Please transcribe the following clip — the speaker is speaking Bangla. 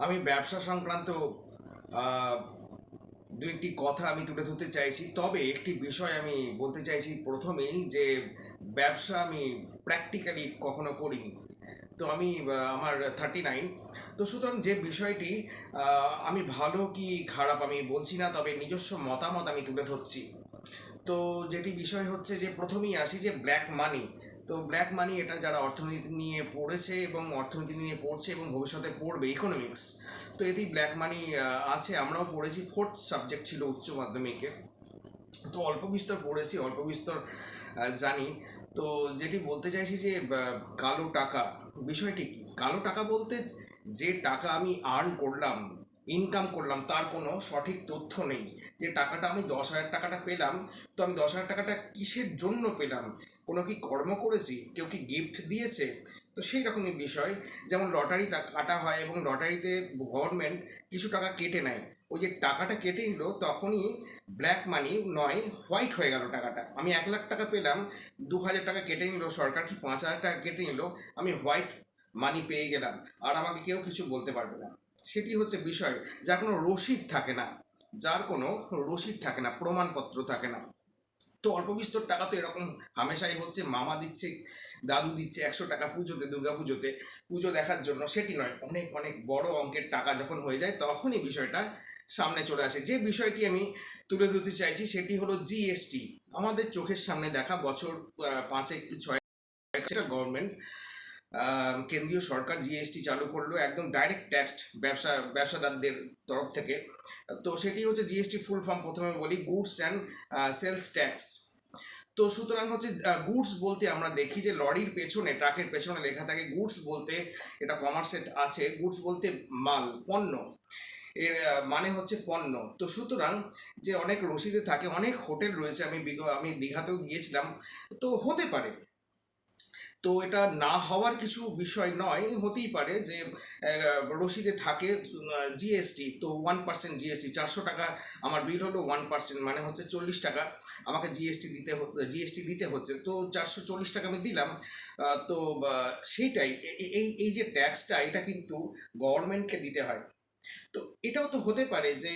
আমি ব্যবসা সংক্রান্ত আহ, দু একটি কথা আমি তুলে ধরতে চাইছি, তবে একটি বিষয় আমি বলতে চাইছি প্রথমেই যে ব্যবসা আমি প্র্যাকটিক্যালি কখনো করিনি। তো আমি আমার 39। তো সুতরাং যে বিষয়টি আমি ভালো কি খারাপ আমি বলছি না, তবে নিজস্ব মতামত আমি তুলে ধরছি। তো যেটি বিষয় হচ্ছে যে প্রথমেই আসি যে ব্ল্যাক মানি। তো ব্ল্যাক মানি এটা যারা অর্থনীতি নিয়ে পড়েছে এবং অর্থনীতি নিয়ে পড়ছে এবং ভবিষ্যতে পড়বে ইকোনমিক্স, তো এটি ব্ল্যাক মানি আছে। আমরাও পড়েছি, ফোর্থ সাবজেক্ট ছিল উচ্চ মাধ্যমিকে। তো অল্প বিস্তর পড়েছি, অল্প বিস্তর জানি। তো যেটি বলতে চাইছি যে কালো টাকা বিষয়টি কি। কালো টাকা বলতে যে টাকা আমি আর্ন করলাম, ইনকাম করলাম, তার কোনো সঠিক তথ্য নেই। যে টাকাটা আমি 10,000 টাকাটা পেলাম, তো আমি 10,000 টাকাটা কিসের জন্য পেলাম? কোনো কি কর্ম করেছি? কেউ কি গিফট দিয়েছে? তো সেই রকমই বিষয়। যেমন লটারি কাটা হয় এবং লটারিতে গভর্নমেন্ট কিছু টাকা কেটে নেয়। ওই যে টাকাটা কেটে নিল, তখনই ব্ল্যাক মানি নয়, হোয়াইট হয়ে গেল টাকাটা। আমি 1,00,000 টাকা পেলাম, 2,000 টাকা কেটে নিল সরকার, কি 5,000 টাকা কেটে নিল, আমি হোয়াইট মানি পেয়ে গেলাম। আর আমাকে কেউ কিছু বলতে পারবে না। সেটি হচ্ছে বিষয়। যার কোনো রসিদ থাকে না, যার কোনো রসিদ থাকে না, প্রমাণপত্র থাকে না। তো অল্প বিস্তর টাকা তো এরকম হামেশাই হচ্ছে, মামা দিচ্ছে, দাদু দিচ্ছে 100 টাকা পুজোতে, দুর্গা পুজোতে পুজো দেখার জন্য। সেটি নয়, অনেক অনেক বড় অঙ্কের টাকা যখন হয়ে যায় তখনই বিষয়টা সামনে চলে আসে। যে বিষয়টি আমি তুলে ধরতে চাইছি সেটি হলো জিএসটি। আমাদের চোখের সামনে দেখা, বছর 5 কি 6 সেটা গভর্নমেন্ট, কেন্দ্রীয় সরকার জিএসটি চালু করলো, একদম ডাইরেক্ট ট্যাক্স ব্যবসাদারদের তরফ থেকে। তো সেটি হচ্ছে জিএসটি ফুল ফর্ম, প্রথমে বলি গুডস অ্যান্ড সেলস ট্যাক্স। তো সুতরাং হচ্ছে গুডস বলতে আমরা দেখি যে লরির পেছনে, ট্রাকের পেছনে লেখা থাকে গুডস বলতে, এটা কমার্সে আছে, গুডস বলতে মাল, পণ্য। এর মানে হচ্ছে পণ্য। তো সুতরাং যে অনেক রসিদে থাকে, অনেক হোটেল রয়েছে, আমি দীঘাতেও গিয়েছিলাম। তো হতে পারে, তো এটা না হওয়ার কিছু বিষয় নয়, হতেই পারে যে রসিদে থাকে জিএসটি। তো 1% জিএসটি, 400 টাকা আমার বিল হলো, 1% মানে হচ্ছে 40 টাকা আমাকে জিএসটি দিতে হচ্ছে। তো 440 টাকা আমি দিলাম। তো সেইটাই, এই এই যে ট্যাক্সটা, এটা কিন্তু গভর্নমেন্টকে দিতে হয়। তো এটাও তো হতে পারে যে